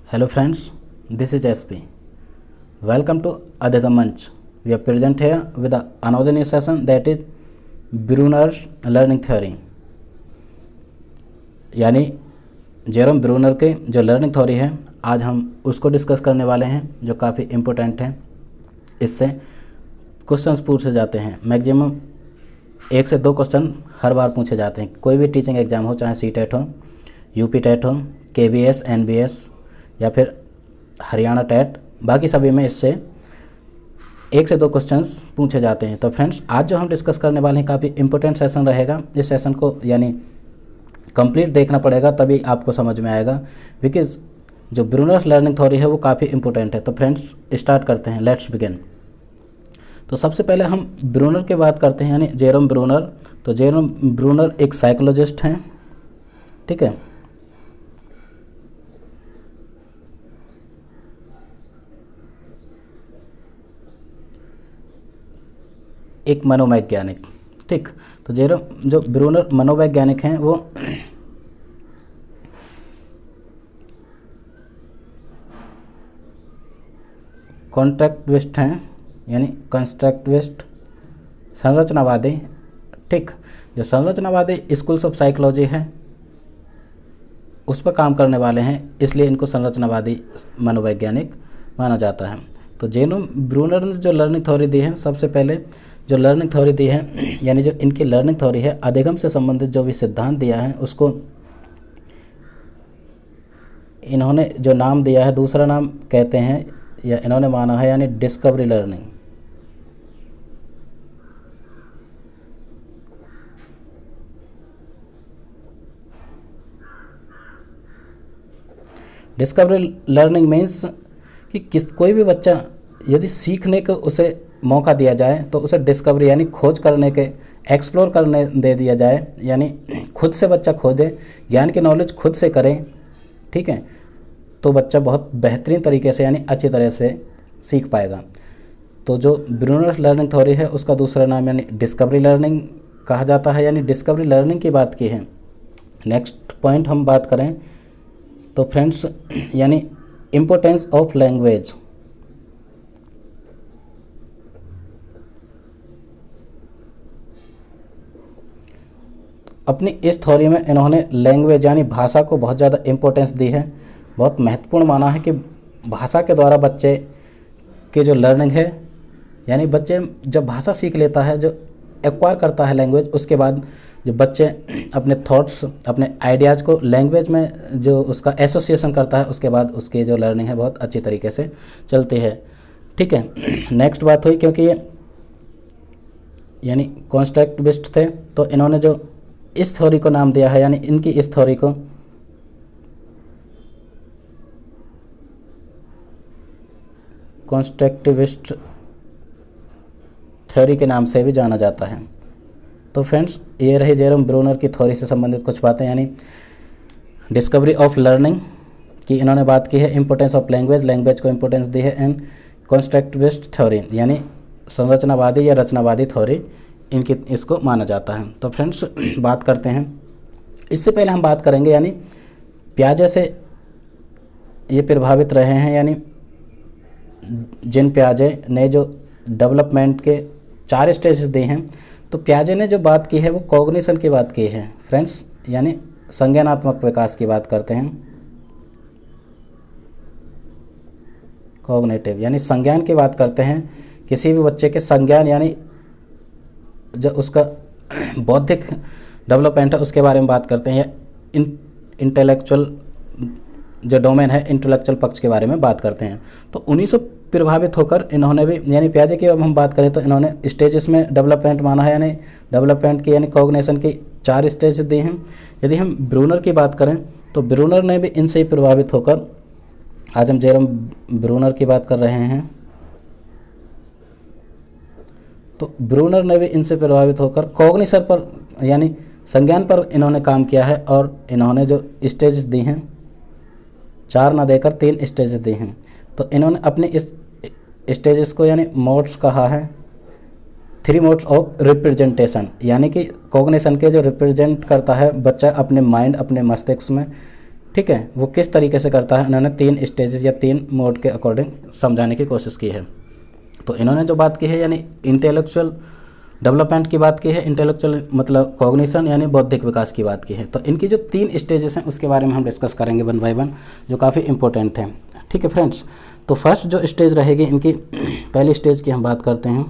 Hello friends, this is SP. Welcome to Adhigam Manch. We are present here with another new session, that is Bruner learning theory, यानी Jerome Bruner के जो learning theory है आज हम उसको discuss करने वाले हैं, जो काफ़ी इम्पोर्टेंट है। इससे क्वेश्चंस पूछे जाते हैं, मैक्सिमम 1 से 2 क्वेश्चन हर बार पूछे जाते हैं। कोई भी टीचिंग एग्ज़ाम हो, चाहे CTET हो, UP टेट हो, KBS, NBS या फिर हरियाणा टेट, बाकी सभी में इससे 1 से 2 क्वेश्चंस पूछे जाते हैं। तो फ्रेंड्स, आज जो हम डिस्कस करने वाले हैं काफ़ी इंपॉर्टेंट सेशन रहेगा। इस सेशन को यानी कंप्लीट देखना पड़ेगा, तभी आपको समझ में आएगा, बिकॉज जो ब्रूनर लर्निंग थ्योरी है वो काफ़ी इंपॉर्टेंट है। तो फ्रेंड्स स्टार्ट करते हैं, लेट्स बिगिन। तो सबसे पहले हम ब्रूनर की बात करते हैं, यानी जेरोम ब्रूनर। तो जेरोम ब्रूनर एक साइकोलॉजिस्ट हैं, ठीक है। एक मनोवैज्ञानिक, ठीक। तो जेरोम जो ब्रूनर मनोवैज्ञानिक हैं वो कॉन्स्ट्रक्टिविस्ट हैं, यानी कंस्ट्रक्टिविस्ट संरचनावादी, ठीक। जो संरचनावादी स्कूल्स ऑफ साइकोलॉजी है उस पर काम करने वाले हैं, इसलिए इनको संरचनावादी मनोवैज्ञानिक माना जाता है। तो जेरोम ब्रूनर ने जो लर्निंग थ्योरी दी है, सबसे पहले जो लर्निंग थ्योरी दी है, यानी जो इनकी लर्निंग थ्योरी है, अधिगम से संबंधित जो भी सिद्धांत दिया है उसको इन्होंने जो नाम दिया है, दूसरा नाम कहते हैं या इन्होंने माना है, यानी discovery learning. Discovery learning means कि कोई भी बच्चा यदि सीखने को उसे मौका दिया जाए तो उसे डिस्कवरी यानी खोज करने के, एक्सप्लोर करने दे दिया जाए, यानी खुद से बच्चा खोजे, ज्ञान की नॉलेज खुद से करे, ठीक है, तो बच्चा बहुत बेहतरीन तरीके से यानी अच्छी तरह से सीख पाएगा। तो जो ब्रूनर लर्निंग थ्योरी है उसका दूसरा नाम यानी डिस्कवरी लर्निंग कहा जाता है, यानी डिस्कवरी लर्निंग की बात की है। नेक्स्ट पॉइंट हम बात करें तो फ्रेंड्स, यानी इम्पोर्टेंस ऑफ लैंग्वेज। अपनी इस थ्योरी में इन्होंने लैंग्वेज यानी भाषा को बहुत ज़्यादा इम्पोर्टेंस दी है, बहुत महत्वपूर्ण माना है कि भाषा के द्वारा बच्चे की जो लर्निंग है, यानी बच्चे जब भाषा सीख लेता है, जो एक्वायर करता है लैंग्वेज, उसके बाद जो बच्चे अपने थॉट्स, अपने आइडियाज़ को लैंग्वेज में जो उसका एसोसिएशन करता है, उसके बाद उसकी जो लर्निंग है बहुत अच्छी तरीके से चलती है, ठीक है। नेक्स्ट बात हुई, क्योंकि ये यानी कॉन्स्ट्रक्टिविस्ट थे, तो इन्होंने जो इस थ्योरी को नाम दिया है, यानी इनकी इस थ्योरी को कॉन्स्ट्रक्टिविस्ट थ्योरी के नाम से भी जाना जाता है। तो फ्रेंड्स, ये रही जेरोम ब्रूनर की थ्योरी से संबंधित कुछ बातें, यानी डिस्कवरी ऑफ लर्निंग की इन्होंने बात की है, इंपॉर्टेंस ऑफ लैंग्वेज, लैंग्वेज को इंपॉर्टेंस दी है, एंड कॉन्स्ट्रक्टिविस्ट थ्योरी यानी संरचनावादी या रचनावादी थ्योरी इनकी इसको माना जाता है। तो फ्रेंड्स बात करते हैं, इससे पहले हम बात करेंगे यानी पियाजे से ये प्रभावित रहे हैं, यानी जिन पियाजे ने जो डेवलपमेंट के 4 स्टेजेस दिए हैं। तो पियाजे ने जो बात की है वो कॉग्निशन की बात की है फ्रेंड्स, यानी संज्ञानात्मक विकास की बात करते हैं। कॉग्निटिव यानी संज्ञान की बात करते हैं, किसी भी बच्चे के संज्ञान यानी जो उसका बौद्धिक डेवलपमेंट है उसके बारे में बात करते हैं, या इंटेलेक्चुअल जो डोमेन है, इंटेलेक्चुअल पक्ष के बारे में बात करते हैं। तो उन्हीं से प्रभावित होकर इन्होंने भी, यानी पियाजे की अब हम बात करें तो इन्होंने स्टेजेस में डेवलपमेंट माना है, यानी डेवलपमेंट की यानी कॉग्निशन की 4 स्टेज दी हैं। यदि हम ब्रूनर की बात करें तो ब्रूनर ने भी इनसे ही प्रभावित होकर, आज हम जेरोम ब्रूनर की बात कर रहे हैं, तो ब्रूनर ने भी इनसे प्रभावित होकर कॉग्निशन पर यानी संज्ञान पर इन्होंने काम किया है, और इन्होंने जो स्टेजेस दी हैं 4 ना देकर 3 स्टेजेस दी हैं। तो इन्होंने अपने इस स्टेजेस को यानी मोड्स कहा है, 3 मोड्स ऑफ रिप्रेजेंटेशन, यानी कि कॉग्निशन के जो रिप्रेजेंट करता है बच्चा अपने माइंड, अपने मस्तिष्क में, ठीक है, वो किस तरीके से करता है उन्होंने 3 स्टेजेस या 3 मोड के अकॉर्डिंग समझाने की कोशिश की है। तो इन्होंने जो बात की है यानी इंटेलेक्चुअल डेवलपमेंट की बात की है, इंटेलेक्चुअल मतलब कॉग्निशन यानी बौद्धिक विकास की बात की है। तो इनकी जो 3 स्टेजेस हैं उसके बारे में हम डिस्कस करेंगे 1 बाय 1, जो काफ़ी इंपॉर्टेंट है। ठीक है फ्रेंड्स, तो फर्स्ट जो स्टेज रहेगी इनकी, पहली स्टेज की हम बात करते हैं।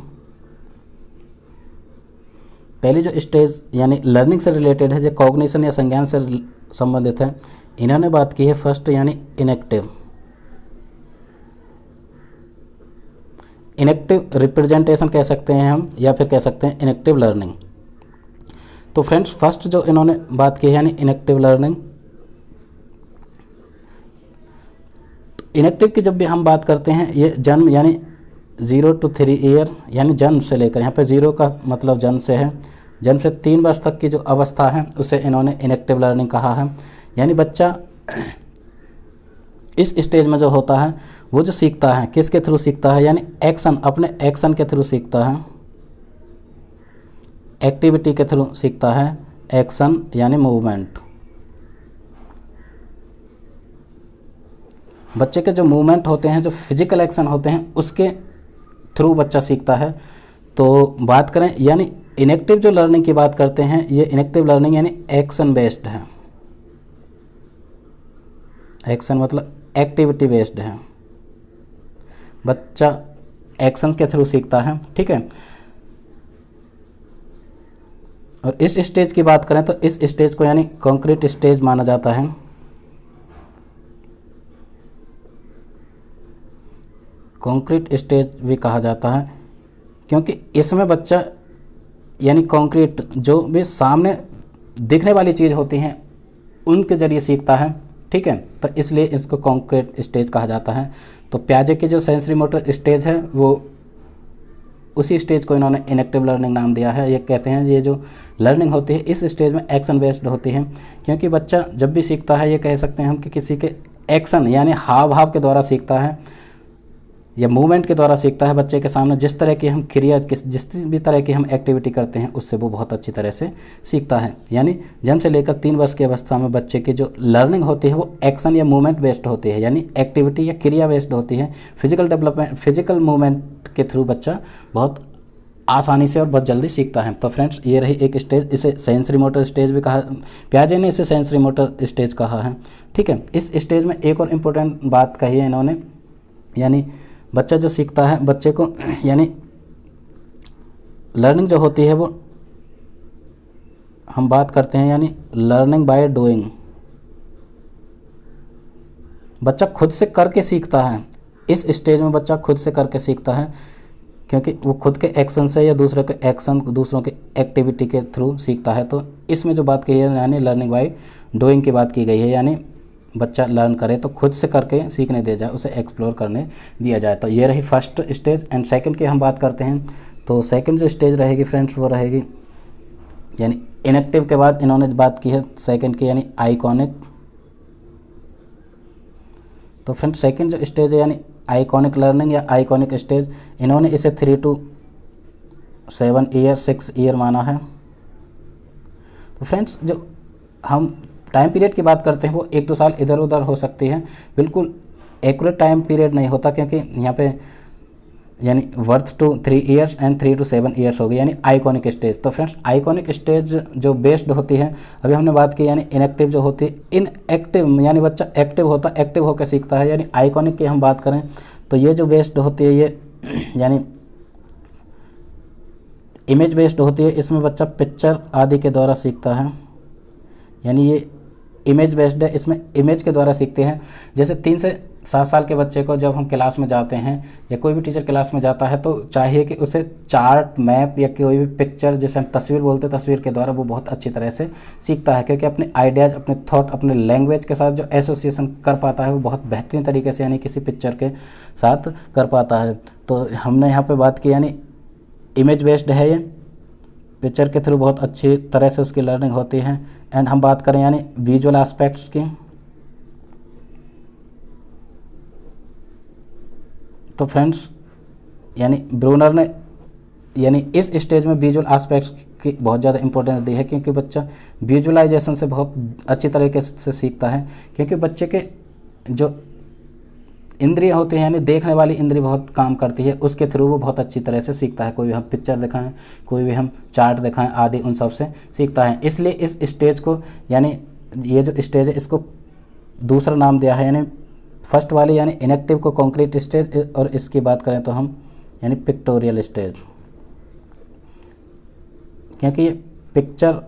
पहली जो स्टेज यानी लर्निंग से रिलेटेड है, जो कॉग्निशन या संज्ञान से संबंधित है, इन्होंने बात की है फर्स्ट यानी इनेक्टिव रिप्रेजेंटेशन कह सकते हैं हम, या फिर कह सकते हैं इनेक्टिव लर्निंग। तो फ्रेंड्स फर्स्ट जो इन्होंने बात की है यानी इनेक्टिव लर्निंग। इनेक्टिव की जब भी हम बात करते हैं, ये जन्म यानी 0 to 3 ईयर यानी जन्म से लेकर, यहाँ पे 0 का मतलब जन्म से है, जन्म से 3 वर्ष तक की जो अवस्था है उसे इन्होंने इनेक्टिव लर्निंग कहा है। यानी बच्चा इस स्टेज में जो होता है वो जो सीखता है किसके थ्रू सीखता है, यानी एक्शन, अपने एक्शन के थ्रू सीखता है, एक्टिविटी के थ्रू सीखता है, एक्शन यानी मूवमेंट। बच्चे के जो मूवमेंट होते हैं, जो फिजिकल एक्शन होते हैं, उसके थ्रू बच्चा सीखता है। तो बात करें यानी इनेक्टिव जो लर्निंग की बात करते हैं, ये इनेक्टिव लर्निंग यानी एक्शन बेस्ड है। एक्शन मतलब एक्टिविटी बेस्ड है, बच्चा एक्शंस के थ्रू सीखता है। ठीक है, और इस स्टेज की बात करें तो इस स्टेज को यानी कॉन्क्रीट स्टेज माना जाता है। कॉन्क्रीट स्टेज भी कहा जाता है क्योंकि इसमें बच्चा यानी कॉन्क्रीट जो भी सामने दिखने वाली चीज़ होती हैं उनके ज़रिए सीखता है। ठीक है, तो इसलिए इसको कॉन्क्रीट स्टेज कहा जाता है। तो प्याजे की जो सेंसरी मोटर स्टेज है वो उसी स्टेज को इन्होंने इनेक्टिव लर्निंग नाम दिया है। ये कहते हैं ये जो लर्निंग होती है इस स्टेज में एक्शन बेस्ड होती है, क्योंकि बच्चा जब भी सीखता है, ये कह सकते हैं हम कि किसी के एक्शन यानी हाव भाव के द्वारा सीखता है या मूवमेंट के द्वारा सीखता है। बच्चे के सामने जिस तरह की हम क्रिया, जिस भी तरह की हम एक्टिविटी करते हैं उससे वो बहुत अच्छी तरह से सीखता है। यानी जन्म से लेकर 3 वर्ष की अवस्था में बच्चे की जो लर्निंग होती है वो एक्शन या मूवमेंट बेस्ड होती है, यानी एक्टिविटी या क्रिया बेस्ड होती है। फिजिकल डेवलपमेंट, फिजिकल मूवमेंट के थ्रू बच्चा बहुत आसानी से और बहुत जल्दी सीखता है। तो फ्रेंड्स ये रही एक स्टेज, इसे सेंसरी मोटर स्टेज भी कहा, प्याजे ने इसे सेंसरी मोटर स्टेज कहा है। ठीक है, इस स्टेज में एक और इम्पोर्टेंट बात कही है इन्होंने, यानी बच्चा जो सीखता है, बच्चे को यानी लर्निंग जो होती है वो हम बात करते हैं यानी लर्निंग बाय डूइंग। बच्चा खुद से करके सीखता है। इस स्टेज में बच्चा खुद से करके सीखता है क्योंकि वो खुद के एक्शन से या दूसरे के एक्शन, दूसरों के एक्टिविटी के थ्रू सीखता है। तो इसमें जो बात की है यानी लर्निंग बाय डूइंग की बात की गई है, यानी बच्चा लर्न करे तो खुद से करके सीखने दिया जाए, उसे एक्सप्लोर करने दिया जाए। तो ये रही फर्स्ट स्टेज। एंड सेकंड की हम बात करते हैं तो सेकंड जो स्टेज रहेगी फ्रेंड्स वो रहेगी यानी इनेक्टिव के बाद इन्होंने बात की है सेकंड की यानी आइकॉनिक। तो फ्रेंड्स सेकंड जो स्टेज है यानी आइकॉनिक लर्निंग या आइकॉनिक स्टेज, इन्होंने इसे 3 to 7 ईयर 6 ईयर माना है। तो फ्रेंड्स जो हम टाइम पीरियड की बात करते हैं वो 1-2 साल इधर उधर हो सकती है, बिल्कुल एक्यूरेट टाइम पीरियड नहीं होता, क्योंकि यहाँ पे यानी birth to 3 years and 3 to 7 years होगी यानी आइकॉनिक स्टेज। तो फ्रेंड्स आइकॉनिक स्टेज जो बेस्ड होती है, अभी हमने बात की यानी इनएक्टिव जो होती है, इनएक्टिव यानी बच्चा एक्टिव होता, एक्टिव होकर सीखता है। यानी आइकॉनिक की हम बात करें तो ये जो बेस्ड होती है ये यानी इमेज बेस्ड होती है, इसमें बच्चा पिक्चर आदि के द्वारा सीखता है, यानी ये इमेज बेस्ड है, इसमें इमेज के द्वारा सीखते हैं। जैसे 3 से 7 साल के बच्चे को जब हम क्लास में जाते हैं या कोई भी टीचर क्लास में जाता है तो चाहिए कि उसे चार्ट, मैप या कोई भी पिक्चर, जैसे हम तस्वीर बोलते हैं, तस्वीर के द्वारा वो बहुत अच्छी तरह से सीखता है, क्योंकि अपने आइडियाज़, अपने थॉट, अपने लैंग्वेज के साथ जो एसोसिएशन कर पाता है वो बहुत बेहतरीन तरीके से यानी किसी पिक्चर के साथ कर पाता है। तो हमने यहाँ पर बात की यानी इमेज बेस्ड है, ये पिक्चर के थ्रू बहुत अच्छी तरह से उसकी लर्निंग होती है। एंड हम बात करें यानी विजुअल एस्पेक्ट्स की, तो फ्रेंड्स यानी ब्रूनर ने यानी इस स्टेज में विजुअल एस्पेक्ट्स की बहुत ज़्यादा इंपॉर्टेंस दी है, क्योंकि बच्चा विजुअलाइजेशन से बहुत अच्छी तरीके से सीखता है। क्योंकि बच्चे के जो इंद्रिय होते हैं यानी देखने वाली इंद्रिय बहुत काम करती है, उसके थ्रू वो बहुत अच्छी तरह से सीखता है। कोई भी हम पिक्चर दिखाएं, कोई भी हम चार्ट दिखाएं आदि, उन सब से सीखता है। इसलिए इस स्टेज को यानी ये जो स्टेज है इसको दूसरा नाम दिया है, यानी फर्स्ट वाली यानी इनएक्टिव को कॉन्क्रीट स्टेज, और इसकी बात करें तो हम यानी पिक्टोरियल स्टेज, क्योंकि ये पिक्चर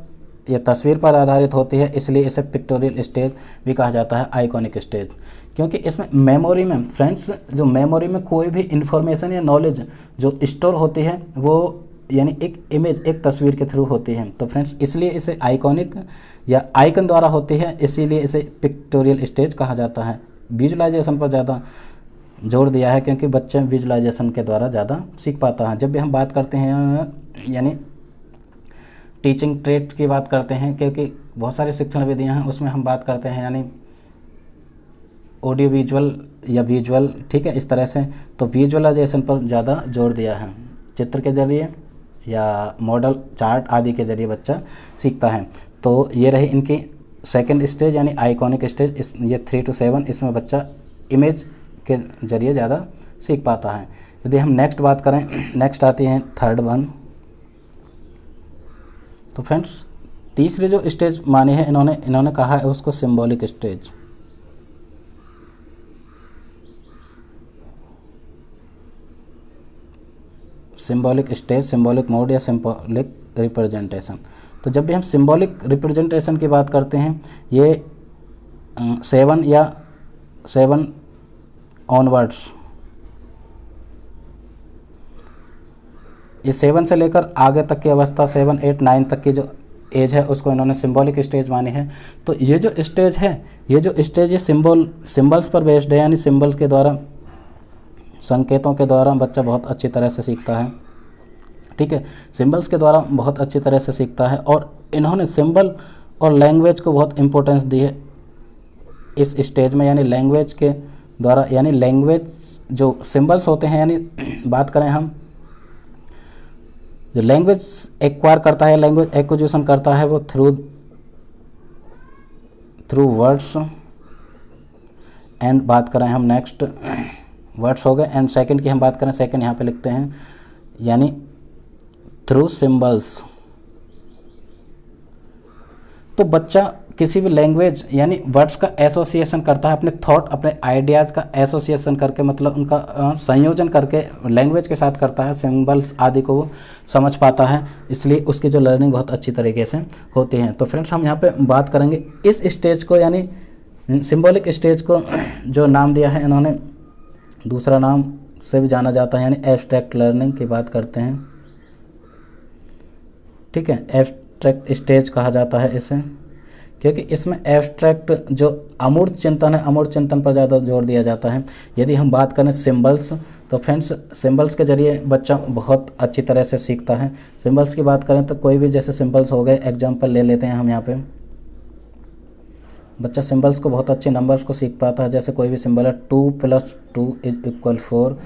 या तस्वीर पर आधारित होती है इसलिए इसे पिक्टोरियल स्टेज भी कहा जाता है, आइकॉनिक स्टेज। क्योंकि इसमें मेमोरी में फ्रेंड्स, जो मेमोरी में कोई भी इंफॉर्मेशन या नॉलेज जो स्टोर होती है वो यानी एक इमेज, एक तस्वीर के थ्रू होती है। तो फ्रेंड्स इसलिए इसे आइकॉनिक या आइकन द्वारा होती है, इसीलिए इसे पिक्टोरियल स्टेज कहा जाता है। विजुअलाइजेशन पर ज़्यादा जोर दिया है क्योंकि बच्चे विजुअलाइजेशन के द्वारा ज़्यादा सीख पाता है। जब भी हम बात करते हैं यानी टीचिंग ट्रेट की बात करते हैं, क्योंकि बहुत सारी शिक्षण विधियां हैं, उसमें हम बात करते हैं यानी ऑडियो विजुअल या विजुअल, ठीक है, इस तरह से। तो विजुअलाइजेशन पर ज़्यादा जोर दिया है, चित्र के जरिए या मॉडल चार्ट आदि के जरिए बच्चा सीखता है। तो ये रही इनकी सेकंड स्टेज यानी आइकॉनिक स्टेज। ये 3 to 7 इसमें बच्चा इमेज के जरिए ज़्यादा सीख पाता है। यदि हम नेक्स्ट बात करें, नेक्स्ट आती है थर्ड वन। तो फ्रेंड्स तीसरी जो स्टेज मानी है इन्होंने कहा है उसको symbolic stage. Symbolic stage, symbolic mode या सिंबॉलिक रिप्रेजेंटेशन। तो जब भी हम सिंबॉलिक रिप्रेजेंटेशन की बात करते हैं, ये 7 या 7 ऑनवर्ड्स, ये 7 से लेकर आगे तक की अवस्था 7, 8, 9 तक की जो एज है उसको इन्होंने सिंबॉलिक स्टेज मानी है। तो ये जो स्टेज है, ये सिंबल्स पर बेस्ड है, यानी सिंबल्स के द्वारा, संकेतों के द्वारा बच्चा बहुत अच्छी तरह से सीखता है। ठीक है, सिंबल्स के द्वारा बहुत अच्छी तरह से सीखता है। और इन्होंने सिंबल और लैंग्वेज को बहुत इम्पोर्टेंस दी है इस स्टेज में, यानी लैंग्वेज के द्वारा, यानी लैंग्वेज जो सिंबल्स होते हैं, यानी बात करें हम जो लैंग्वेज एक्वायर करता है, लैंग्वेज एक्विजिशन करता है, वो थ्रू वर्ड्स। एंड बात करें हम नेक्स्ट, वर्ड्स हो गए। एंड सेकंड की हम बात करें, सेकंड यहाँ पे लिखते हैं यानी थ्रू सिंबल्स। तो बच्चा किसी भी लैंग्वेज यानी वर्ड्स का एसोसिएशन करता है, अपने थॉट, अपने आइडियाज़ का एसोसिएशन करके, मतलब उनका संयोजन करके लैंग्वेज के साथ करता है, सिंबल्स आदि को वो समझ पाता है, इसलिए उसकी जो लर्निंग बहुत अच्छी तरीके से होती है। तो फ्रेंड्स हम यहाँ पे बात करेंगे इस स्टेज को, यानी सिंबॉलिक स्टेज को जो नाम दिया है इन्होंने, दूसरा नाम से भी जाना जाता है, यानी एब्स्ट्रैक्ट लर्निंग की बात करते हैं। ठीक है, एब्स्ट्रैक्ट स्टेज कहा जाता है इसे, क्योंकि इसमें एब्स्ट्रैक्ट जो अमूर्त चिंतन है, अमूर्त चिंतन पर ज़्यादा जोर दिया जाता है। यदि हम बात करें सिंबल्स, तो फ्रेंड्स सिंबल्स के जरिए बच्चा बहुत अच्छी तरह से सीखता है। सिंबल्स की बात करें तो कोई भी जैसे सिंबल्स हो गए, एग्जाम्पल ले लेते हैं हम यहाँ पे, बच्चा सिंबल्स को बहुत अच्छे नंबर्स को सीख पाता है। जैसे कोई भी सिंबल है 2 + 2 = 4,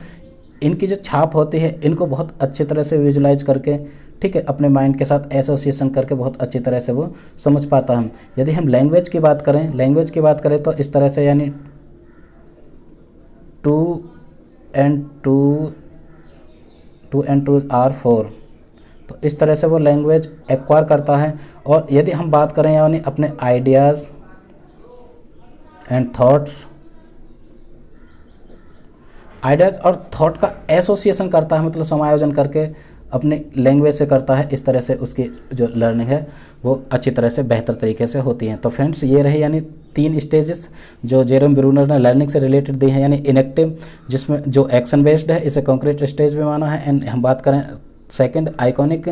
इनकी जो छाप होती है इनको बहुत अच्छी तरह से विजुलाइज करके, ठीक है, अपने माइंड के साथ एसोसिएशन करके बहुत अच्छी तरह से वो समझ पाता है। यदि हम लैंग्वेज की बात करें, तो इस तरह से यानी 2 and 2 are 4, तो इस तरह से वो लैंग्वेज एक्वायर करता है। और यदि हम बात करें यानी अपने आइडियाज़ एंड थॉट्स, आइडियाज़ और थॉट का एसोसिएशन करता है, मतलब समायोजन करके अपने लैंग्वेज से करता है। इस तरह से उसकी जो लर्निंग है वो अच्छी तरह से, बेहतर तरीके से होती है। तो फ्रेंड्स ये रही यानी 3 स्टेजेस जो जेरोम ब्रूनर ने लर्निंग से रिलेटेड दी है, यानी इनएक्टिव जिसमें जो एक्शन बेस्ड है, इसे कॉन्क्रीट स्टेज भी माना है। एंड हम बात करें सेकंड आइकॉनिक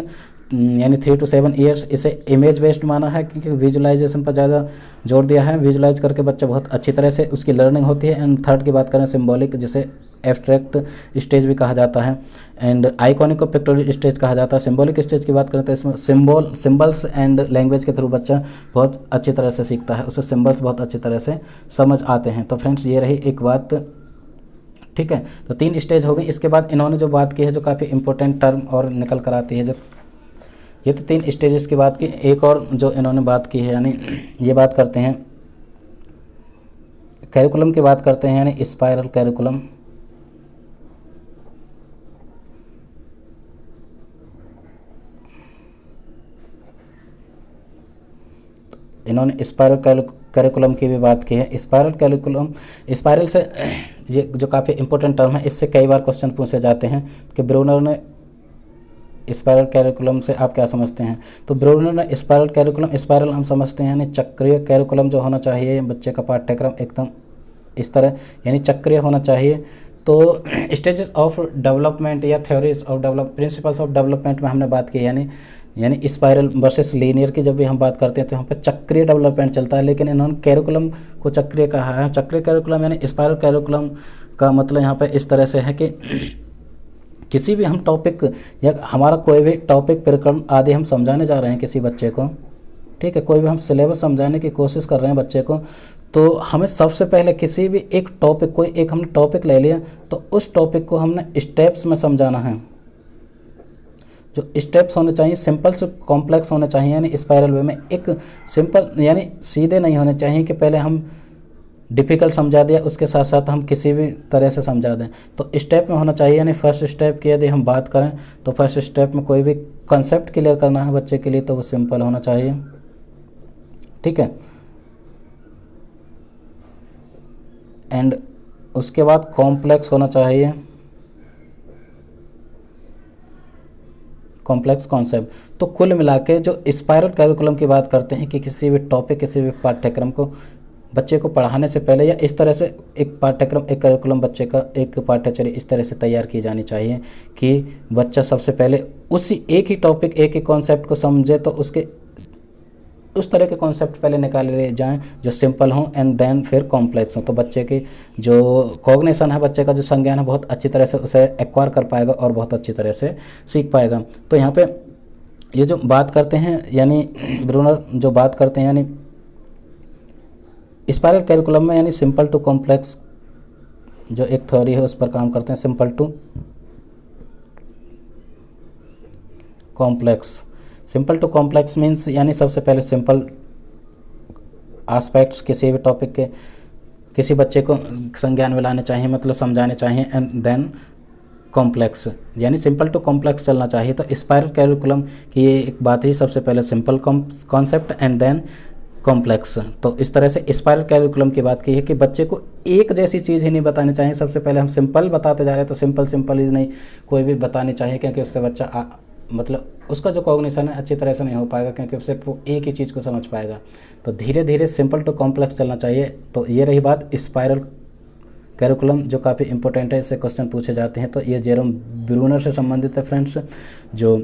यानी 3 to 7 ईयर्स, इसे इमेज बेस्ड माना है क्योंकि विजुलाइजेशन पर ज़्यादा जोर दिया है। विजुलाइज करके बच्चा बहुत अच्छी तरह से उसकी लर्निंग होती है। एंड थर्ड की बात करें सिंबॉलिक, जिसे एब्स्ट्रैक्ट स्टेज भी कहा जाता है। एंड आइकॉनिक को पिक्टोरियल स्टेज कहा जाता है। सिंबॉलिक स्टेज की बात करें तो इसमें सिंबल्स एंड लैंग्वेज के थ्रू बच्चा बहुत अच्छी तरह से सीखता है, उसे सिंबल्स बहुत अच्छी तरह से समझ आते हैं। तो फ्रेंड्स ये रही एक बात ठीक है, तो 3 स्टेज हो गई। इसके बाद इन्होंने जो बात की है जो काफ़ी इंपॉर्टेंट टर्म और निकल कर आती है, जो ये तो 3 स्टेजेस की बात की। एक और जो इन्होंने बात की है यानी ये बात करते हैं कैरिकुलम की बात करते हैं, यानी स्पाइरल कैरिकुलम। इन्होंने स्पाइरल कैरिकुलम की भी बात की है। स्पाइरल कैरिकुलम, स्पाइरल से ये जो काफ़ी इंपॉर्टेंट टर्म है, इससे कई बार क्वेश्चन पूछे जाते हैं कि ब्रूनर ने स्पाइरल कैरिकुलम से आप क्या समझते हैं। तो ब्रूनर ने स्पाइरल कैरिकुलम, स्पाइरल हम समझते हैं यानी चक्रीय कैरिकुलम जो होना चाहिए बच्चे का पाठ्यक्रम एकदम इस तरह यानी चक्रीय होना चाहिए। तो स्टेजेस ऑफ डेवलपमेंट या theories of develop principles of development में हमने बात की, यानी स्पाइरल वर्सेस लीनियर की जब भी हम बात करते हैं तो यहाँ पे चक्रीय डेवलपमेंट चलता है, लेकिन इन्होंने कैरिकुलम को चक्रीय कहा है। चक्रीय कैरिकुलम यानी स्पाइरल कैरिकुलम का मतलब यहाँ पे इस तरह से है कि किसी भी हम टॉपिक या हमारा कोई भी टॉपिक प्रकरण आदि हम समझाने जा रहे हैं किसी बच्चे को, ठीक है, कोई भी हम सिलेबस समझाने की कोशिश कर रहे हैं बच्चे को, तो हमें सबसे पहले किसी भी एक टॉपिक, कोई एक हमने टॉपिक ले लिया तो उस टॉपिक को हमने स्टेप्स में समझाना है। जो स्टेप्स होने चाहिए सिंपल से कॉम्प्लेक्स होने चाहिए, यानी स्पाइरल वे में एक सिंपल यानी सीधे नहीं होने चाहिए कि पहले हम डिफ़िकल्ट समझा दिया उसके साथ साथ हम किसी भी तरह से समझा दें। तो स्टेप में होना चाहिए, यानी फर्स्ट स्टेप की यदि हम बात करें तो फर्स्ट स्टेप में कोई भी कंसेप्ट क्लियर करना है बच्चे के लिए तो वो सिंपल होना चाहिए, ठीक है। एंड उसके बाद कॉम्प्लेक्स होना चाहिए, कॉम्प्लेक्स कॉन्सेप्ट। तो कुल मिला के जो स्पाइरल कैरिकुलम की बात करते हैं कि किसी भी टॉपिक, किसी भी पाठ्यक्रम को बच्चे को पढ़ाने से पहले या इस तरह से एक पाठ्यक्रम, एक कैरिकुलम बच्चे का एक पाठ्यचर्या इस तरह से तैयार की जानी चाहिए कि बच्चा सबसे पहले उसी एक ही टॉपिक, एक ही कॉन्सेप्ट को समझे, तो उसके उस तरह के कॉन्सेप्ट पहले निकाले जाएं जो सिंपल हों एंड देन फिर कॉम्प्लेक्स हों। तो बच्चे की जो कॉग्निशन है, बच्चे का जो संज्ञान है, बहुत अच्छी तरह से उसे एक्वायर कर पाएगा और बहुत अच्छी तरह से सीख पाएगा। तो यहाँ पे ये जो बात करते हैं यानी ब्रूनर जो बात करते हैं यानी स्पाइरल कैरिकुलम में, यानी सिंपल टू कॉम्प्लेक्स जो एक थ्योरी है उस पर काम करते हैं। Simple to complex, simple to complex means यानी सबसे पहले सिंपल एस्पेक्ट्स किसी भी टॉपिक के किसी बच्चे को संज्ञान में लाने चाहिए, मतलब समझाने चाहिए, एंड देन कॉम्प्लेक्स यानी सिंपल टू कॉम्प्लेक्स चलना चाहिए। तो स्पाइरल कैरिकुलम की ये एक बात ही, सबसे पहले simple concept and then complex. तो इस तरह से स्पाइरल कैरिकुलम की बात की है कि बच्चे को एक जैसी चीज़ ही नहीं बतानी चाहिए। सबसे पहले हम सिंपल बताते जा रहे हैं तो सिंपल ही नहीं कोई भी बतानी चाहिए, क्योंकि उससे बच्चा मतलब उसका जो कॉग्निशन है अच्छी तरह से नहीं हो पाएगा, क्योंकि सिर्फ वो एक ही चीज़ को समझ पाएगा। तो धीरे धीरे सिंपल टू कॉम्प्लेक्स चलना चाहिए। तो ये रही बात स्पाइरल कैरिकुलम जो काफ़ी इंपॉर्टेंट है, इससे क्वेश्चन पूछे जाते हैं। तो ये जेरोम ब्रूनर से संबंधित है फ्रेंड्स, जो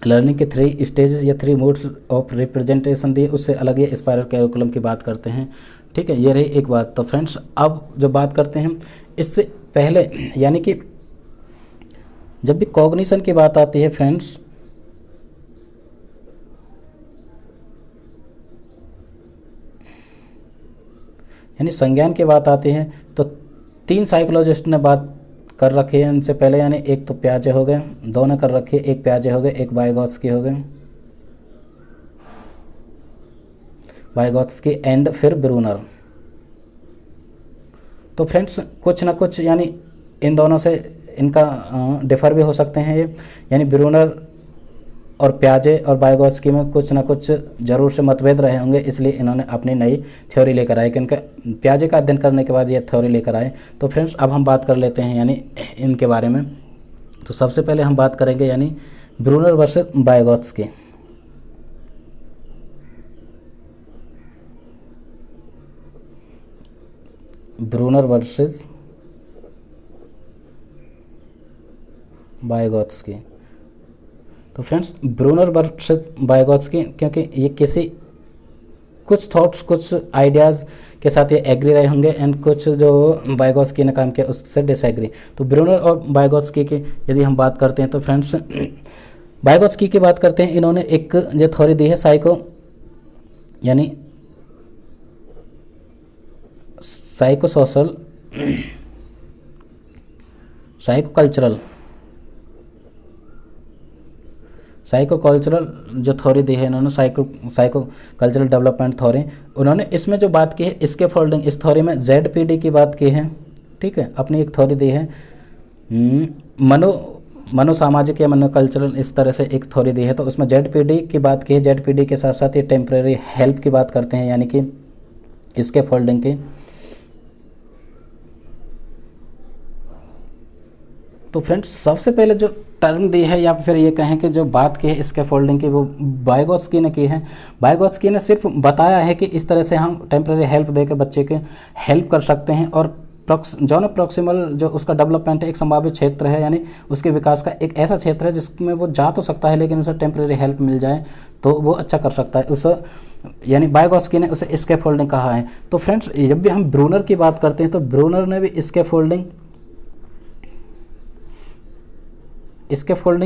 लर्निंग के 3 स्टेजेस या 3 मोड्स ऑफ रिप्रेजेंटेशन दिए, उससे अलग ये स्पाइरल कैरिकुलम की बात करते हैं, ठीक है। ये रही एक बात। तो फ्रेंड्स अब जो बात करते हैं इससे पहले, यानी कि जब भी कॉग्निशन की बात आती है फ्रेंड्स, यानी संज्ञान की बात आती है तो 3 साइकोलॉजिस्ट ने बात कर रखी है इनसे पहले, यानी एक तो प्याजे हो गए, 2 ने कर रखी है, एक प्याजे हो गए, एक वाइगोत्स्की हो गए, वाइगोत्स्की एंड फिर ब्रूनर। तो फ्रेंड्स कुछ ना कुछ यानी इन दोनों से इनका डिफ़र भी हो सकते हैं ये, यानी ब्रूनर और प्याजे और वाइगोत्स्की में कुछ ना कुछ ज़रूर से मतभेद रहे होंगे, इसलिए इन्होंने अपनी नई थ्योरी लेकर आए कि इनका प्याजे का अध्ययन करने के बाद ये थ्योरी लेकर आए। तो फ्रेंड्स अब हम बात कर लेते हैं यानी इनके बारे में। तो सबसे पहले हम बात करेंगे यानी Bruner versus Vygotsky. Bruner versus Vygotsky. तो फ्रेंड्स ब्रूनर वर्सेस वाइगोत्स्की, क्योंकि ये किसी कुछ थॉट्स, कुछ आइडियाज़ के साथ ये एग्री रहे होंगे एंड कुछ जो वाइगोत्स्की ने काम किया उससे डिसएग्री। तो ब्रूनर और वाइगोत्स्की की यदि हम बात करते हैं तो फ्रेंड्स वाइगोत्स्की की बात करते हैं, इन्होंने एक जो थ्योरी दी है साइको यानी साइकोसोशल साइकोकल्चरल जो थ्योरी दी है इन्होंने, साइकोकल्चरल डेवलपमेंट थ्योरी, उन्होंने इसमें जो बात की है स्कैफोल्डिंग, इस थ्योरी में ZPD की बात की है, ठीक है, अपनी एक थ्योरी दी है, मनोसामाजिक या मनोकल्चरल, इस तरह से एक थ्योरी दी है, तो उसमें ZPD की बात की है। ZPD के साथ साथ ये टेम्परेरी हेल्प की बात करते हैं, यानी कि स्कैफोल्डिंग की। तो फ्रेंड्स सबसे पहले जो टर्म दी है या फिर ये कहें कि जो बात की है स्कैफोल्डिंग की, वो वाइगोत्स्की ने की है। वाइगोत्स्की ने सिर्फ बताया है कि इस तरह से हम टेम्परेरी हेल्प देकर बच्चे के हेल्प कर सकते हैं, और जॉन प्रॉक्सिमल जो उसका डेवलपमेंट है एक संभावित क्षेत्र है, यानी उसके विकास का एक ऐसा क्षेत्र है जिसमें वो जा तो सकता है लेकिन उसे टेम्परेरी हेल्प मिल जाए तो वो अच्छा कर सकता है, उसे यानी वाइगोत्स्की ने उसे स्कैफोल्डिंग कहा है। तो फ्रेंड्स जब भी हम ब्रूनर की बात करते हैं तो ब्रूनर ने भी स्कैफोल्डिंग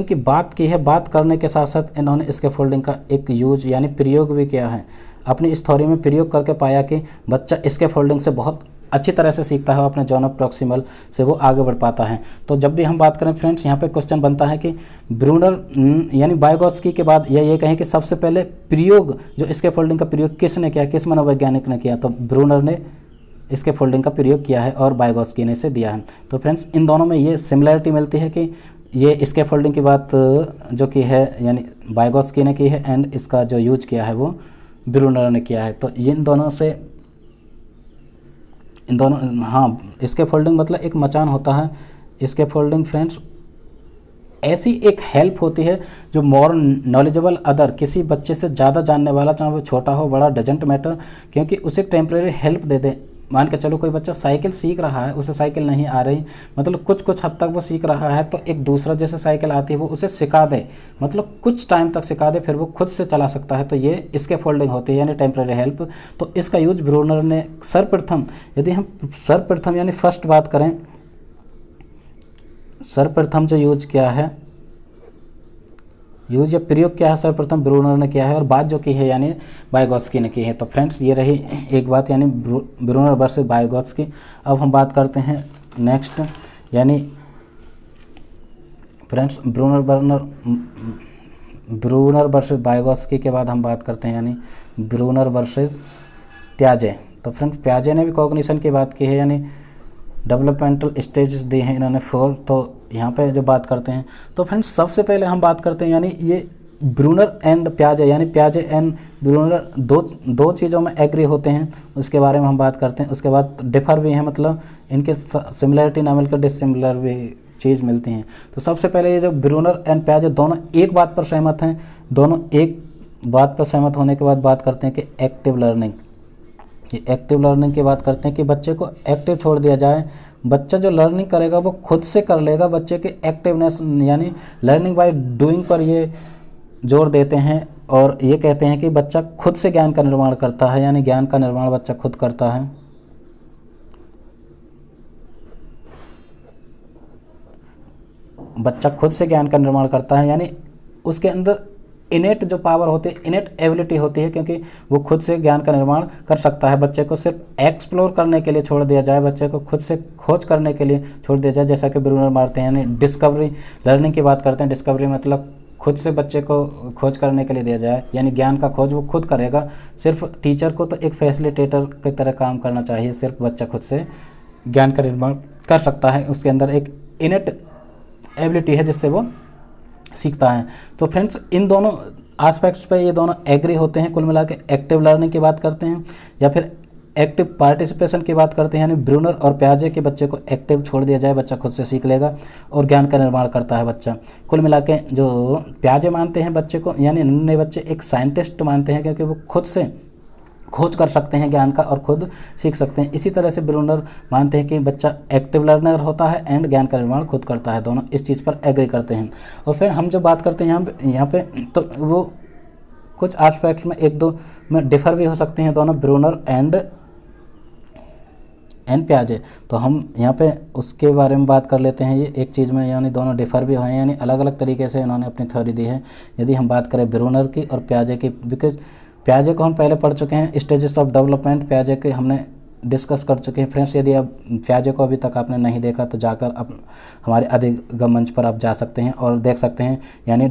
की बात की है। बात करने के साथ साथ इन्होंने स्कैफोल्डिंग का एक यूज यानी प्रयोग भी किया है, अपनी इस थ्योरी में प्रयोग करके पाया कि बच्चा स्कैफोल्डिंग से बहुत अच्छी तरह से सीखता है, अपने जॉन प्रॉक्सिमल से वो आगे बढ़ पाता है। तो जब भी हम बात करें फ्रेंड्स, यहाँ पे क्वेश्चन बनता है कि ब्रूनर यानी वाइगोत्स्की के बाद या ये कहें कि सबसे पहले प्रयोग जो स्कैफोल्डिंग का प्रयोग किसने किया, किस मनोवैज्ञानिक ने किया, तो ब्रूनर ने स्कैफोल्डिंग का प्रयोग किया है और वाइगोत्स्की ने इसे दिया है। तो फ्रेंड्स इन दोनों में ये सिमिलरिटी मिलती है कि ये स्कैफोल्डिंग की बात जो की है यानी वाइगोत्स्की ने की है, एंड इसका जो यूज किया है वो ब्रूनर ने किया है। तो इन दोनों हाँ, स्कैफोल्डिंग मतलब एक मचान होता है। स्कैफोल्डिंग फ्रेंड्स ऐसी एक हेल्प होती है जो मोर नॉलेजेबल अदर, किसी बच्चे से ज़्यादा जानने वाला, चाहे वो छोटा हो बड़ा डजेंट मैटर, क्योंकि उसे टेम्परेरी हेल्प दे दे। मान के चलो कोई बच्चा साइकिल सीख रहा है, उसे साइकिल नहीं आ रही, मतलब कुछ हद तक वो सीख रहा है, तो एक दूसरा जैसे साइकिल आती है वो उसे सिखा दे, मतलब कुछ टाइम तक सिखा दे, फिर वो खुद से चला सकता है, तो ये स्कैफोल्डिंग होती है यानी टेम्परेरी हेल्प। तो इसका यूज ब्रूनर ने सर्वप्रथम, यदि हम सर्वप्रथम यानी फर्स्ट बात करें, सर्वप्रथम जो यूज किया है, यूज या प्रयोग किया है सर्वप्रथम ब्रूनर ने किया है, और बात जो की है यानी वाइगोत्स्की ने की है। तो फ्रेंड्स ये रही एक बात यानी ब्रूनर वर्सेस वाइगोत्स्की। अब हम बात करते हैं नेक्स्ट, यानी फ्रेंड्स ब्रूनर वर्सेस वाइगोत्स्की के बाद हम बात करते हैं यानी ब्रूनर वर्सेस प्याजे। तो फ्रेंड्स प्याजे ने भी कॉग्निशन की बात की है, यानी डेवलपमेंटल स्टेजेस दिए हैं इन्होंने 4। तो यहाँ पे जो बात करते हैं तो फ्रेंड्स सबसे पहले हम बात करते हैं यानी ये ब्रूनर एंड प्याजे, यानी प्याजे एंड ब्रूनर दो चीज़ों में एग्री होते हैं, उसके बारे में हम बात करते हैं। उसके बाद डिफर भी हैं, मतलब इनके सिमिलरिटी ना मिलकर डिसिमिलर भी चीज़ मिलती हैं। तो सबसे पहले ये जो ब्रूनर एंड प्याजे दोनों एक बात पर सहमत हैं, दोनों एक बात पर सहमत होने के बाद बात करते हैं कि एक्टिव लर्निंग, ये एक्टिव लर्निंग की बात करते हैं कि बच्चे को एक्टिव छोड़ दिया जाए, बच्चा जो लर्निंग करेगा वो खुद से कर लेगा। बच्चे के एक्टिवनेस यानी लर्निंग बाय डूइंग पर ये जोर देते हैं, और ये कहते हैं कि बच्चा खुद से ज्ञान का निर्माण करता है, यानी ज्ञान का निर्माण बच्चा खुद करता है। बच्चा खुद से ज्ञान का निर्माण करता है, यानी उसके अंदर इनेट जो पावर होती है, इनेट एबिलिटी होती है, क्योंकि वो खुद से ज्ञान का निर्माण कर सकता है। बच्चे को सिर्फ एक्सप्लोर करने के लिए छोड़ दिया जाए, बच्चे को खुद से खोज करने के लिए छोड़ दिया जाए, जैसा कि ब्रूनर मारते हैं। यानी डिस्कवरी लर्निंग की बात करते हैं, डिस्कवरी मतलब खुद से बच्चे को खोज करने के लिए दिया जाए, यानी ज्ञान का खोज वो खुद करेगा। सिर्फ टीचर को तो एक फैसिलिटेटर की तरह काम करना चाहिए, सिर्फ बच्चा खुद से ज्ञान का निर्माण कर सकता है, उसके अंदर एक इनेट एबिलिटी है जिससे वो सीखता है। तो फ्रेंड्स इन दोनों एस्पेक्ट्स पे ये दोनों एग्री होते हैं। कुल मिला के एक्टिव लर्निंग की बात करते हैं या फिर एक्टिव पार्टिसिपेशन की बात करते हैं, यानी ब्रूनर और प्याजे के बच्चे को एक्टिव छोड़ दिया जाए, बच्चा खुद से सीख लेगा और ज्ञान का निर्माण करता है बच्चा। कुल मिला के जो प्याजे मानते हैं बच्चे को, यानी नन्हे बच्चे एक साइंटिस्ट मानते हैं, क्योंकि वो खुद से खोज कर सकते हैं ज्ञान का और खुद सीख सकते हैं। इसी तरह से ब्रूनर मानते हैं कि बच्चा एक्टिव लर्नर होता है एंड ज्ञान का निर्माण खुद करता है। दोनों इस चीज़ पर एग्री करते हैं। और फिर हम जब बात करते हैं यहाँ पे तो वो कुछ एस्पेक्ट्स में एक दो में डिफर भी हो सकते हैं दोनों, ब्रूनर एंड प्याजे। तो हम यहाँ पे उसके बारे में बात कर लेते हैं। ये एक चीज़ में यानी दोनों डिफर भी हुए हैं, यानी अलग अलग तरीके से इन्होंने अपनी थ्योरी दी है। यदि हम बात करें ब्रूनर की और प्याजे की, बिकॉज प्याजे को हम पहले पढ़ चुके हैं, स्टेजेस ऑफ डेवलपमेंट। प्याजे के हमने डिस्कस कर चुके हैं। फ्रेंड्स यदि आप प्याजे को अभी तक आपने नहीं देखा तो जाकर अब हमारे अधिगम मंच पर आप जा सकते हैं और देख सकते हैं, यानी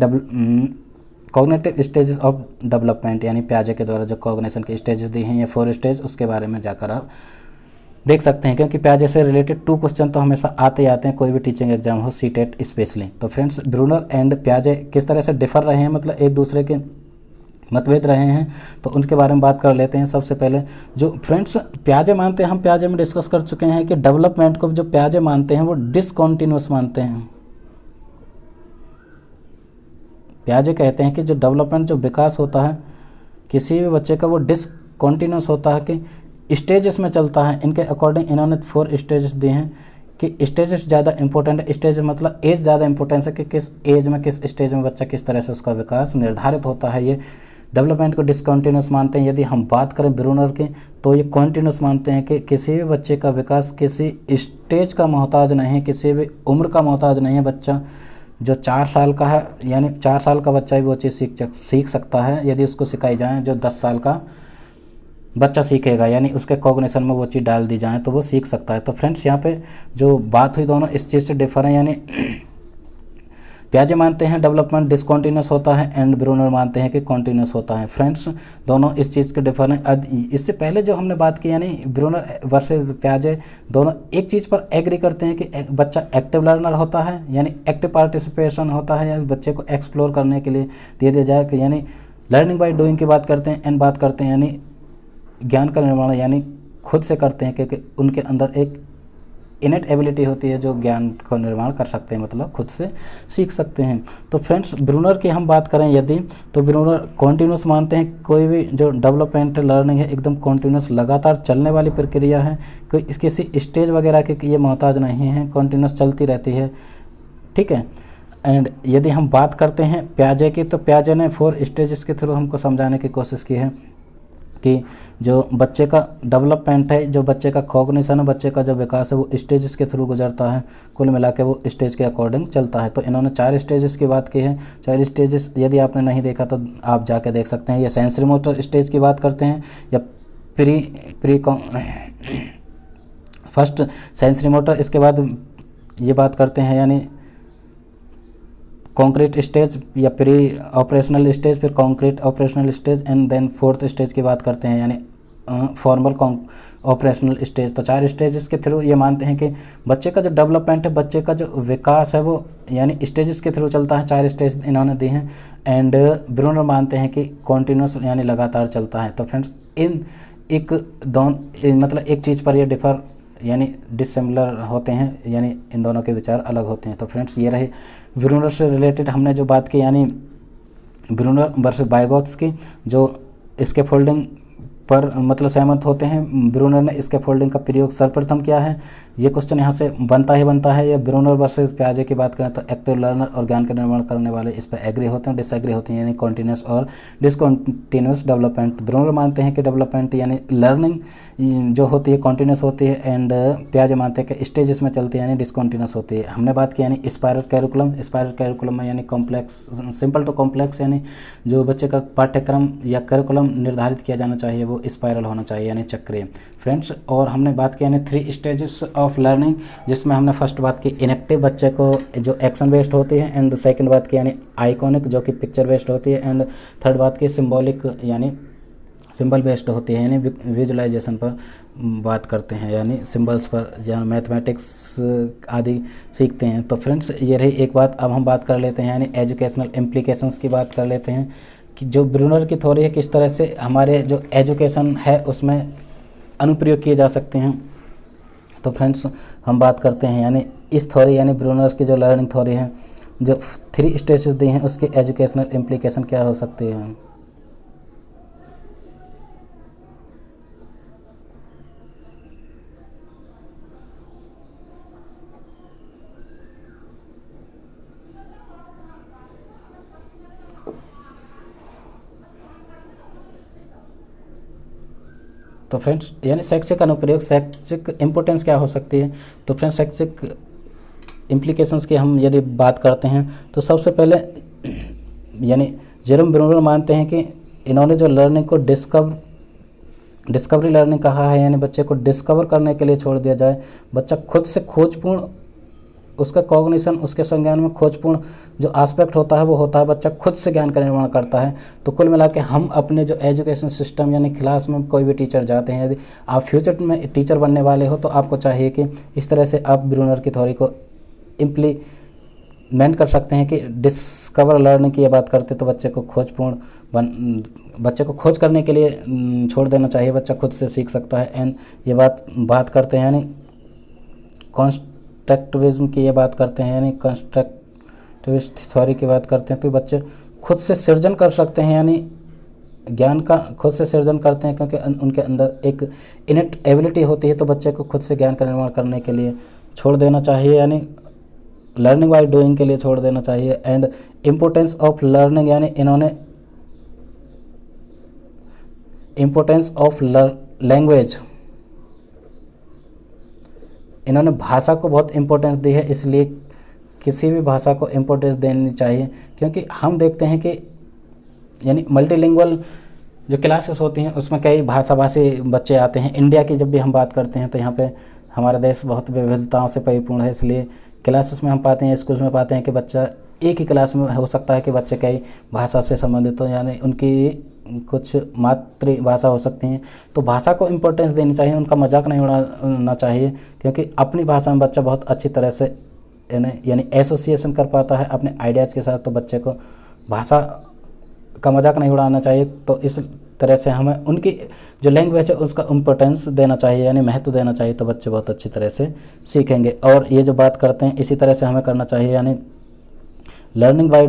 कॉग्निटिव स्टेजेस ऑफ डेवलपमेंट, यानी प्याजे के द्वारा जो कॉग्निशन के स्टेजेस दी हैं ये 4 स्टेज, उसके बारे में जाकर आप देख सकते हैं। क्योंकि प्याजे से रिलेटेड 2 क्वेश्चन तो हमेशा आते ही आते हैं, कोई भी टीचिंग एग्जाम हो, सीटेट स्पेशली। तो फ्रेंड्स ब्रूनर एंड प्याजे किस तरह से डिफर रहे हैं, मतलब एक दूसरे के मतभेद रहे हैं, तो उनके बारे में बात कर लेते हैं। सबसे पहले जो फ्रेंड्स प्याजे मानते हैं, हम प्याजे में डिस्कस कर चुके हैं कि डेवलपमेंट को जो प्याजे मानते हैं वो डिसकॉन्टिन्यूस मानते हैं। प्याजे कहते हैं कि जो डेवलपमेंट, जो विकास होता है किसी भी बच्चे का, वो डिसकॉन्टिन्यूस होता है कि स्टेजेस में चलता है। इनके अकॉर्डिंग इन्होंने 4 स्टेजेस दिए हैं कि स्टेजेस ज़्यादा इंपॉर्टेंट है। स्टेज मतलब एज ज़्यादा इंपॉर्टेंस है कि किस एज में, किस स्टेज में बच्चा किस तरह से उसका विकास निर्धारित होता है। ये डेवलपमेंट को डिसकॉन्टिन्यूस मानते हैं। यदि हम बात करें ब्रूनर की तो ये कॉन्टिन्यूस मानते हैं कि किसी भी बच्चे का विकास किसी स्टेज का मोहताज नहीं है, किसी भी उम्र का मोहताज नहीं है। बच्चा जो 4 साल का है, यानी 4 साल का बच्चा भी वो चीज़ सीख सकता है यदि उसको सिखाई जाए। जो 10 साल का बच्चा सीखेगा, यानी उसके कॉग्निशन में वो चीज़ डाल दी जाए तो वो सीख सकता है। तो फ्रेंड्स यहाँ पे जो बात हुई दोनों इस चीज़ से डिफर है, यानी प्याजे मानते हैं डेवलपमेंट डिसकॉन्टिन्यूस होता है एंड ब्रूनर मानते हैं कि कॉन्टिन्यूस होता है। फ्रेंड्स दोनों इस चीज़ के डिफर हैं। इससे पहले जो हमने बात की, यानी ब्रूनर वर्सेस प्याजे, दोनों एक चीज़ पर एग्री करते हैं कि बच्चा एक्टिव लर्नर होता है, यानी एक्टिव पार्टिसिपेशन होता है, या बच्चे को एक्सप्लोर करने के लिए दे दिया जाए कि यानी लर्निंग बाय डूइंग की बात करते हैं एंड बात करते हैं यानी ज्ञान का निर्माण यानी खुद से करते हैं, क्योंकि उनके अंदर एक इनेट एबिलिटी होती है जो ज्ञान का निर्माण कर सकते हैं, मतलब खुद से सीख सकते हैं। तो फ्रेंड्स ब्रूनर की हम बात करें यदि, तो ब्रूनर कॉन्टिन्यूस मानते हैं। कोई भी जो डेवलपमेंट लर्निंग है एकदम कॉन्टिन्यूस लगातार चलने वाली प्रक्रिया है, कोई किसी स्टेज वगैरह के ये मोहताज नहीं है, कॉन्टिन्यूस चलती रहती है, ठीक है। एंड यदि हम बात करते हैं प्याजे की, तो प्याजे ने 4 स्टेजेस के थ्रू हमको समझाने की कोशिश की है कि जो बच्चे का डेवलपमेंट है, जो बच्चे का कॉग्निशन है, बच्चे का जो विकास है वो स्टेजेस के थ्रू गुजरता है। कुल मिला के वो स्टेज के अकॉर्डिंग चलता है। तो इन्होंने 4 स्टेजेस की बात की है। 4 स्टेजेस यदि आपने नहीं देखा तो आप जाके देख सकते हैं। ये सेंसरी मोटर स्टेज की बात करते हैं या प्री फर्स्ट सेंसरी मोटर, इसके बाद ये बात करते हैं यानी कॉन्क्रीट स्टेज या प्री ऑपरेशनल स्टेज, फिर concrete operational stage and then 4th stage की बात करते हैं यानी फॉर्मल ऑपरेशनल स्टेज। तो 4 स्टेजेस के थ्रू ये मानते हैं कि बच्चे का जो डेवलपमेंट है, बच्चे का जो विकास है वो यानी स्टेजेस के थ्रू चलता है। 4 स्टेज इन्होंने दी हैं एंड ब्रूनर मानते हैं कि कॉन्टिन्यूस यानी लगातार चलता है। तो फ्रेंड्स इन मतलब एक चीज़ पर ये डिफर यानी डिसिमिलर होते हैं, यानी इन दोनों के विचार अलग होते हैं। तो फ्रेंड्स ये रहे ब्रूनर से रिलेटेड हमने जो बात की, यानी ब्रूनर वर्सेस वाइगोत्स्की जो स्कैफोल्डिंग पर मतलब सहमत होते हैं। ब्रूनर ने स्कैफोल्डिंग का प्रयोग सर्वप्रथम किया है। ये क्वेश्चन यहाँ से बनता है। ये ब्रूनर वर्सेस प्याजे की बात करें तो एक्टिव लर्नर और ज्ञान का निर्माण करने वाले इस पर एग्री होते हैं, डिसएग्री होते हैं, यानी कॉन्टिन्यूस और डिसकॉन्टिन्यूस डेवलपमेंट। ब्रूनर मानते हैं कि डेवलपमेंट यानी लर्निंग जो होती है कॉन्टिन्यूस होती है एंड प्याजे मानते हैं कि स्टेजेस में चलती है यानी डिसकॉन्टिन्यूस होती है। हमने बात की यानी स्पाइरल कैरिकुलम में यानी कॉम्प्लेक्स, सिंपल टू कॉम्प्लेक्स, यानी जो बच्चे का पाठ्यक्रम या करिकुलम निर्धारित किया जाना चाहिए वो स्पाइरल होना चाहिए यानी चक्रीय। फ्रेंड्स और हमने बात की यानी 3 स्टेजेस ऑफ लर्निंग, जिसमें हमने फर्स्ट बात की इनएक्टिव बच्चे को जो एक्शन बेस्ड होती है एंड सेकंड बात की यानी आइकॉनिक जो कि पिक्चर बेस्ड होती है एंड थर्ड बात की सिंबॉलिक यानी सिंबल बेस्ड होती है, यानी विजुअलाइजेशन पर बात करते हैं, यानी सिंबल्स पर या मैथमेटिक्स आदि सीखते हैं। तो फ्रेंड्स ये रही एक बात। अब हम बात कर लेते हैं यानी एजुकेशनल इम्प्लीकेशंस की बात कर लेते हैं कि जो ब्रूनर की थ्योरी है किस तरह से हमारे जो एजुकेशन है उसमें अनुप्रयोग किए जा सकते हैं। तो फ्रेंड्स हम बात करते हैं यानी इस थ्योरी यानी ब्रूनर की जो लर्निंग थ्योरी है, जो 3 स्टेजेस दी हैं उसके एजुकेशनल इम्प्लीकेशन क्या हो सकती है। तो फ्रेंड्स यानी शैक्षिक अनुप्रयोग, शैक्षिक इम्पोर्टेंस क्या हो सकती है। तो फ्रेंड्स शैक्षिक इम्प्लीकेशंस की हम यदि बात करते हैं तो सबसे पहले यानी जेरोम ब्रूनर मानते हैं कि इन्होंने जो लर्निंग को डिस्कवरी लर्निंग कहा है, यानी बच्चे को डिस्कवर करने के लिए छोड़ दिया जाए। बच्चा खुद से खोजपूर्ण, उसका कॉग्निशन, उसके संज्ञान में खोजपूर्ण जो एस्पेक्ट होता है वो होता है, बच्चा खुद से ज्ञान का निर्माण करता है। तो कुल मिला के हम अपने जो एजुकेशन सिस्टम यानी क्लास में कोई भी टीचर जाते हैं, यदि आप फ्यूचर में टीचर बनने वाले हो तो आपको चाहिए कि इस तरह से आप ब्रूनर की थ्योरी को इम्प्लीमेंट कर सकते हैं कि डिस्कवर लर्निंग की ये बात करते तो बच्चे को बच्चे को खोज करने के लिए छोड़ देना चाहिए, बच्चा खुद से सीख सकता है। एंड ये बात करते हैं यानी कंस्ट्रक्टिविज्म की ये बात करते हैं, यानी कंस्ट्रक्टिविस्ट थ्योरी की बात करते हैं, तो बच्चे खुद से सृजन कर सकते हैं, यानी ज्ञान का खुद से सृजन करते हैं क्योंकि उनके अंदर एक इनेट एबिलिटी होती है। तो बच्चे को खुद से ज्ञान का निर्माण करने के लिए छोड़ देना चाहिए, यानी लर्निंग बाय डूइंग के लिए छोड़ देना चाहिए। एंड इम्पोर्टेंस ऑफ लर्निंग, यानी इन्होंने इम्पोर्टेंस ऑफ लैंग्वेज, इन्होंने भाषा को बहुत इम्पोर्टेंस दी है, इसलिए किसी भी भाषा को इम्पोर्टेंस देनी चाहिए। क्योंकि हम देखते हैं कि यानी मल्टीलिंगुअल जो क्लासेस होती हैं उसमें कई भाषाभाषी बच्चे आते हैं। इंडिया की जब भी हम बात करते हैं तो यहाँ पे हमारा देश बहुत विविधताओं से परिपूर्ण है, इसलिए क्लासेस में हम पाते हैं, स्कूल्स में पाते हैं कि बच्चा एक ही क्लास में हो सकता है कि बच्चे कई भाषा से संबंधित हो, यानी उनकी कुछ मातृभाषा हो सकती हैं। तो भाषा को इम्पोर्टेंस देनी चाहिए, उनका मजाक नहीं उड़ाना चाहिए, क्योंकि अपनी भाषा में बच्चा बहुत अच्छी तरह से यानी एसोसिएशन कर पाता है अपने आइडियाज़ के साथ। तो बच्चे को भाषा का मजाक नहीं उड़ाना चाहिए। तो इस तरह से हमें उनकी जो लैंग्वेज है उसका इम्पोर्टेंस देना चाहिए, यानी महत्व देना चाहिए, तो बच्चे बहुत अच्छी तरह से सीखेंगे। और ये जो बात करते हैं इसी तरह से हमें करना चाहिए, यानी लर्निंग बाय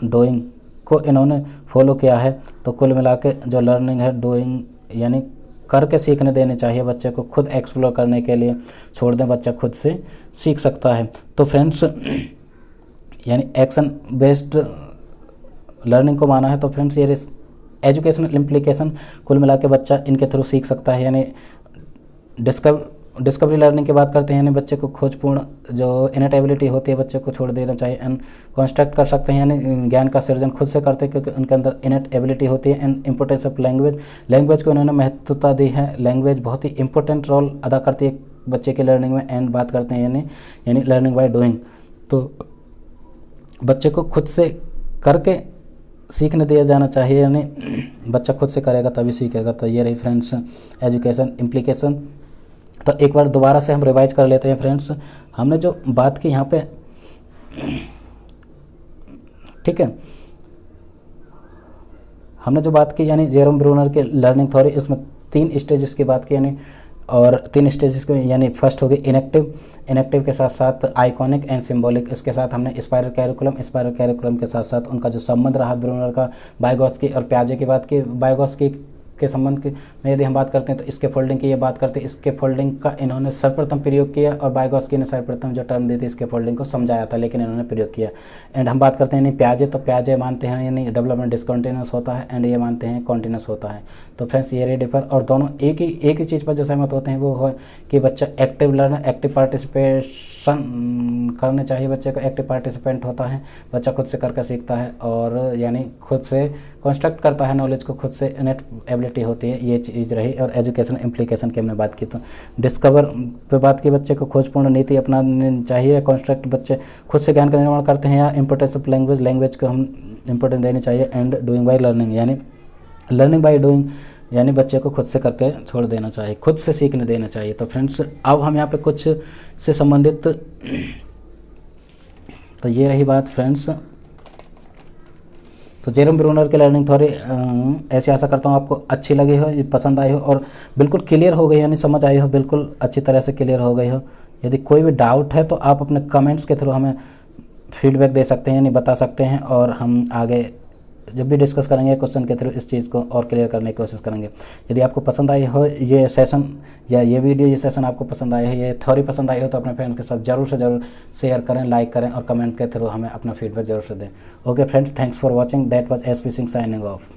डूइंग को इन्होंने फॉलो किया है। तो कुल मिला के जो लर्निंग है डूइंग यानी करके सीखने देने चाहिए, बच्चे को खुद एक्सप्लोर करने के लिए छोड़ दें, बच्चा खुद से सीख सकता है। तो फ्रेंड्स यानी एक्शन बेस्ड लर्निंग को माना है। तो फ्रेंड्स ये एजुकेशनल इम्प्लीकेशन कुल मिला के बच्चा इनके थ्रू सीख सकता है, यानी डिस्कवरी लर्निंग की बात करते हैं, यानी बच्चे को खोजपूर्ण जो इनेट एबिलिटी होती है बच्चे को छोड़ देना चाहिए। एंड कंस्ट्रक्ट कर सकते हैं, यानी ज्ञान का सृजन खुद से करते हैं क्योंकि उनके अंदर इनेट एबिलिटी होती है। एंड इम्पोर्टेंस ऑफ लैंग्वेज को इन्होंने महत्वता दी है, लैंग्वेज बहुत ही इंपॉर्टेंट रोल अदा करती है बच्चे की लर्निंग में। एंड बात करते हैं यानी लर्निंग बाय डूइंग, तो बच्चे को खुद से करके सीखने दिया जाना चाहिए, यानी बच्चा खुद से करेगा तभी सीखेगा। तो ये रही फ्रेंड्स एजुकेशन इम्प्लीकेशन। तो एक बार दोबारा से हम रिवाइज कर लेते हैं फ्रेंड्स, हमने जो बात की यहाँ पे, ठीक है, हमने जो बात की यानी जेरोम ब्रूनर के लर्निंग थ्योरी, इसमें 3 स्टेजेस की बात की, यानी और 3 स्टेजेस के, यानी फर्स्ट हो गई इनेक्टिव के साथ साथ आइकॉनिक एंड सिंबॉलिक, इसके साथ हमने स्पाइरल कैरिकुलम के साथ साथ उनका जो संबंध रहा ब्रूनर का बायगॉस्की और प्याजे की बात की। बायगॉस्की के संबंध में यदि हम बात करते हैं तो इसके फोल्डिंग की ये बात करते हैं, इसके फोल्डिंग का इन्होंने सर्वप्रथम प्रयोग किया और बायगॉस्की ने सर्वप्रथम जो टर्म दी थी इसके फोल्डिंग को समझाया था, लेकिन इन्होंने प्रयोग किया। एंड हम बात करते हैं यानी प्याजे, तो प्याजे मानते हैं यानी डेवलपमेंट डिसकंटिन्यूस होता है एंड ये मानते हैं कॉन्टिन्यूस होता है। तो फ्रेंड्स ये डिफर, और दोनों एक ही चीज़ पर जो सहमत होते हैं वो है कि बच्चा एक्टिव लर्नर, एक्टिव पार्टिसिपेशन करने चाहिए, बच्चे को एक्टिव पार्टिसिपेंट होता है, बच्चा खुद से करके सीखता है और यानी खुद से कंस्ट्रक्ट करता है नॉलेज को, खुद से इनेट एबिलिटी होती है, ये चीज़ रही। और एजुकेशन इम्प्लीकेशन की हमने बात की, तो डिस्कवर पे बात की, बच्चे को खोजपूर्ण नीति अपनानी चाहिए, कंस्ट्रक्ट बच्चे खुद से ज्ञान का निर्माण करते हैं, या इंपोर्टेंस ऑफ लैंग्वेज को हम इंपोर्टेंस देनी चाहिए। एंड डूइंग बाय लर्निंग यानी लर्निंग बाय डूइंग यानी बच्चे को खुद से करके छोड़ देना चाहिए, खुद से सीखने देना चाहिए। तो फ्रेंड्स अब हम यहाँ पे कुछ से संबंधित, तो ये रही बात फ्रेंड्स। तो जेरोम ब्रूनर के लर्निंग थ्योरी ऐसे आशा करता हूँ आपको अच्छी लगी हो, पसंद आई हो और बिल्कुल क्लियर हो गई, यानी समझ आई हो, बिल्कुल अच्छी तरह से क्लियर हो गई हो। यदि कोई भी डाउट है तो आप अपने कमेंट्स के थ्रू हमें फीडबैक दे सकते हैं, यानी बता सकते हैं, और हम आगे जब भी डिस्कस करेंगे क्वेश्चन के थ्रू इस चीज़ को और क्लियर करने की कोशिश करेंगे। यदि आपको पसंद आई हो ये सेशन या ये वीडियो, ये सेशन आपको पसंद आए है, ये थ्योरी पसंद आई हो, तो अपने फ्रेंड्स के साथ ज़रूर से ज़रूर शेयर करें, लाइक करें और कमेंट के थ्रू हमें अपना फीडबैक जरूर से दें। Okay friends, thanks for watching, that was SP Singh signing off.